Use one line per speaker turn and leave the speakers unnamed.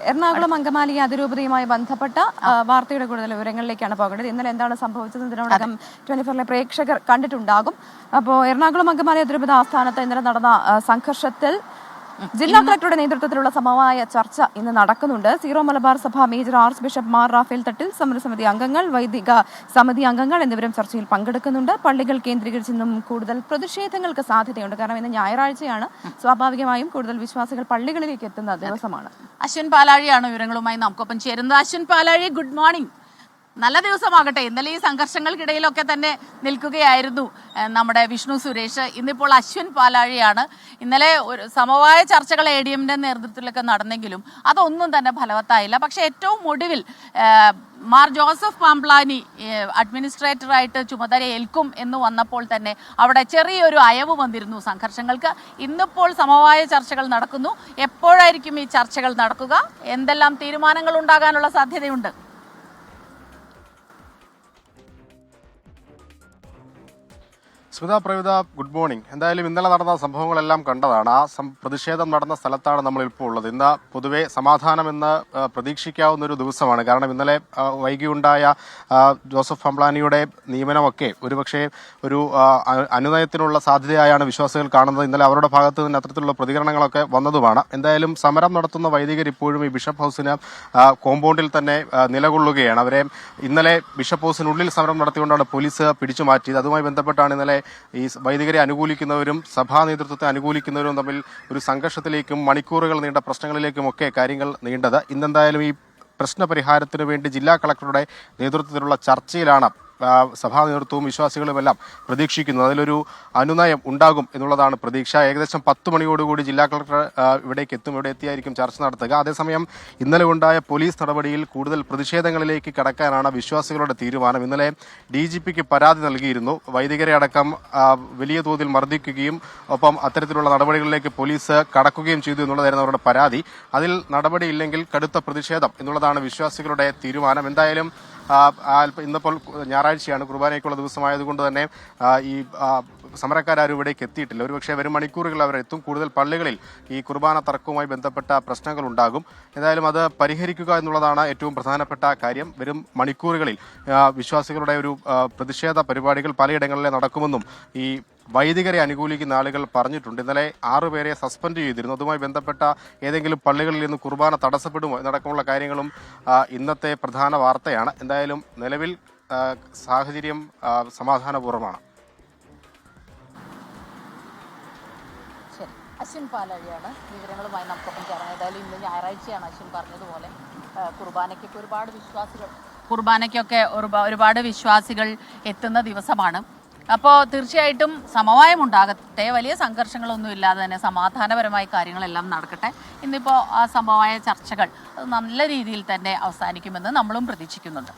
എറണാകുളം അങ്കമാലി അതിരൂപതയുമായി ബന്ധപ്പെട്ട വാർത്തയുടെ കൂടുതൽ വിവരങ്ങളിലേക്കാണ് പോകേണ്ടത്. ഇന്നലെ എന്താണ് സംഭവിച്ചത് ഇതിനോടകം 24 പ്രേക്ഷകർ കണ്ടിട്ടുണ്ടാകും. അപ്പോൾ എറണാകുളം അങ്കമാലി അതിരൂപത ആസ്ഥാനത്ത് ഇന്നലെ നടന്ന സംഘർഷത്തിൽ ജില്ലാ കളക്ടറുടെ നേതൃത്വത്തിലുള്ള സമവായ ചർച്ച ഇന്ന് നടക്കുന്നുണ്ട്. സീറോ മലബാർ സഭ major archbishop Mar Raphael Thattil, സമരസമിതി അംഗങ്ങൾ, വൈദിക സമിതി അംഗങ്ങൾ എന്നിവരും ചർച്ചയിൽ പങ്കെടുക്കുന്നുണ്ട്. പള്ളികൾ കേന്ദ്രീകരിച്ചെന്നും കൂടുതൽ പ്രതിഷേധങ്ങൾക്ക് സാധ്യതയുണ്ട്. കാരണം ഇന്ന് ഞായറാഴ്ചയാണ്. സ്വാഭാവികമായും കൂടുതൽ വിശ്വാസികൾ പള്ളികളിലേക്ക് എത്തുന്ന ദിവസമാണ്.
അശ്വിൻ പാലാഴിയാണ് വിവരങ്ങളുമായി നമുക്കൊപ്പം ചേരുന്നത്. അശ്വിൻ പാലാഴി, ഗുഡ് മോർണിംഗ്. നല്ല ദിവസമാകട്ടെ. ഇന്നലെ ഈ സംഘർഷങ്ങൾക്കിടയിലൊക്കെ തന്നെ നിൽക്കുകയായിരുന്നു നമ്മുടെ വിഷ്ണു സുരേഷ്. ഇന്നിപ്പോൾ അശ്വിൻ പാലാഴിയാണ്. ഇന്നലെ ഒരു സമവായ ചർച്ചകൾ ADMന്റെ നേതൃത്വത്തിലൊക്കെ നടന്നെങ്കിലും അതൊന്നും തന്നെ ഫലവത്തായില്ല. പക്ഷേ ഏറ്റവും ഒടുവിൽ മാർ ജോസഫ് പാംപ്ലാനി അഡ്മിനിസ്ട്രേറ്ററായിട്ട് ചുമതല ഏൽക്കും എന്ന് വന്നപ്പോൾ തന്നെ അവിടെ ചെറിയൊരു അയവ് വന്നിരുന്നു സംഘർഷങ്ങൾക്ക്. ഇന്നിപ്പോൾ സമവായ ചർച്ചകൾ നടക്കുന്നു. എപ്പോഴായിരിക്കും ഈ ചർച്ചകൾ നടക്കുക? എന്തെല്ലാം തീരുമാനങ്ങൾ ഉണ്ടാകാനുള്ള സാധ്യതയുണ്ട്?
Smitha, Pravitha, good morning. എന്തായാലും ഇന്നലെ നടന്ന സംഭവങ്ങളെല്ലാം കണ്ടതാണ്. ആ പ്രതിഷേധം നടന്ന സ്ഥലത്താണ് നമ്മളിപ്പോൾ ഉള്ളത്. ഇന്ന് പൊതുവെ സമാധാനമെന്ന് പ്രതീക്ഷിക്കാവുന്ന ഒരു ദിവസമാണ്. കാരണം ഇന്നലെ വൈകിയുണ്ടായ ജോസഫ് പാംപ്ലാനിയുടെ നിയമനമൊക്കെ ഒരുപക്ഷെ ഒരു അനുനയത്തിനുള്ള സാധ്യതയായാണ് വിശ്വാസികൾ കാണുന്നത്. ഇന്നലെ അവരുടെ ഭാഗത്ത് നിന്ന് അത്തരത്തിലുള്ള പ്രതികരണങ്ങളൊക്കെ വന്നതുമാണ്. എന്തായാലും സമരം നടത്തുന്ന വൈദികർ ഇപ്പോഴും ഈ ബിഷപ്പ് ഹൗസിന് കോമ്പൗണ്ടിൽ തന്നെ നിലകൊള്ളുകയാണ്. അവരെ ഇന്നലെ ബിഷപ്പ് ഹൗസിനുള്ളിൽ സമരം നടത്തിക്കൊണ്ടാണ് പോലീസ് പിടിച്ചു മാറ്റിയത്. അതുമായി ബന്ധപ്പെട്ടാണ് ഇന്നലെ ഈ വൈദികരെ അനുകൂലിക്കുന്നവരും സഭാ നേതൃത്വത്തെ അനുകൂലിക്കുന്നവരും തമ്മിൽ ഒരു സംഘർഷത്തിലേക്കും മണിക്കൂറുകൾ നീണ്ട പ്രശ്നങ്ങളിലേക്കുമൊക്കെ കാര്യങ്ങൾ നീണ്ടത്. ഇന്നെന്തായാലും ഈ പ്രശ്ന പരിഹാരത്തിനു വേണ്ടി ജില്ലാ കളക്ടറുടെ നേതൃത്വത്തിലുള്ള ചർച്ചയിലാണ് സഭാ നേതൃത്വവും വിശ്വാസികളുമെല്ലാം പ്രതീക്ഷിക്കുന്നത്. അതിലൊരു അനുനയം ഉണ്ടാകും എന്നുള്ളതാണ് പ്രതീക്ഷ. ഏകദേശം 10 മണിയോടുകൂടി ജില്ലാ കളക്ടർ ഇവിടേക്ക് എത്തും. ഇവിടെ എത്തിയായിരിക്കും ചർച്ച നടത്തുക. അതേസമയം ഇന്നലെ ഉണ്ടായ പോലീസ് നടപടിയിൽ കൂടുതൽ പ്രതിഷേധങ്ങളിലേക്ക് കടക്കാനാണ് വിശ്വാസികളുടെ തീരുമാനം. ഇന്നലെ DGPക്ക് പരാതി നൽകിയിരുന്നു. വൈദികരെ അടക്കം വലിയ തോതിൽ മർദ്ദിക്കുകയും ഒപ്പം അത്തരത്തിലുള്ള നടപടികളിലേക്ക് പോലീസ് കടക്കുകയും ചെയ്തു എന്നുള്ളതായിരുന്നു അവരുടെ പരാതി. അതിൽ നടപടിയില്ലെങ്കിൽ കടുത്ത പ്രതിഷേധം എന്നുള്ളതാണ് വിശ്വാസികളുടെ തീരുമാനം. എന്തായാലും ഇന്നിപ്പോൾ ഞായറാഴ്ചയാണ്, കുർബാനയ്ക്കുള്ള ദിവസമായതുകൊണ്ട് തന്നെ ഈ സമരക്കാരും ഇവിടേക്ക് എത്തിയിട്ടില്ല. ഒരുപക്ഷെ വരും മണിക്കൂറുകൾ അവരെത്തും. കൂടുതൽ പള്ളികളിൽ ഈ കുർബാന തർക്കവുമായി ബന്ധപ്പെട്ട പ്രശ്നങ്ങൾ ഉണ്ടാകും. എന്തായാലും അത് പരിഹരിക്കുക എന്നുള്ളതാണ് ഏറ്റവും പ്രധാനപ്പെട്ട കാര്യം. വരും മണിക്കൂറുകളിൽ വിശ്വാസികളുടെ ഒരു പ്രതിഷേധ പരിപാടികൾ പലയിടങ്ങളിലെ നടക്കുമെന്നും ഈ വൈദികരെ അനുകൂലിക്കുന്ന ആളുകൾ പറഞ്ഞിട്ടുണ്ട്. ഇന്നലെ 6 പേരെ സസ്പെൻഡ് ചെയ്തിരുന്നു. അതുമായി ബന്ധപ്പെട്ട ഏതെങ്കിലും പള്ളികളിൽ നിന്ന് കുർബാന തടസ്സപ്പെടുമോ എന്നടക്കമുള്ള കാര്യങ്ങളും ഇന്നത്തെ പ്രധാന വാർത്തയാണ്. എന്തായാലും നിലവിൽ സാഹചര്യം സമാധാനപൂർവ്വമാണ്.
അശ്വിൻ പാലാഴിയാണ് വിവരങ്ങളുമായി നമുക്കൊപ്പം ചേർന്നത്. ഏതായാലും ഇന്ന് ഞായറാഴ്ചയാണ്. അശ്വിൻ പറഞ്ഞതുപോലെ കുർബാനയ്ക്കൊക്കെ ഒരുപാട് വിശ്വാസികൾ എത്തുന്ന ദിവസമാണ്. അപ്പോൾ തീർച്ചയായിട്ടും സമവായം ഉണ്ടാകട്ടെ. വലിയ സംഘർഷങ്ങളൊന്നും ഇല്ലാതെ തന്നെ സമാധാനപരമായി കാര്യങ്ങളെല്ലാം നടക്കട്ടെ. ഇന്നിപ്പോൾ ആ സമവായ ചർച്ചകൾ നല്ല രീതിയിൽ തന്നെ അവസാനിക്കുമെന്ന് നമ്മളും പ്രതീക്ഷിക്കുന്നുണ്ട്.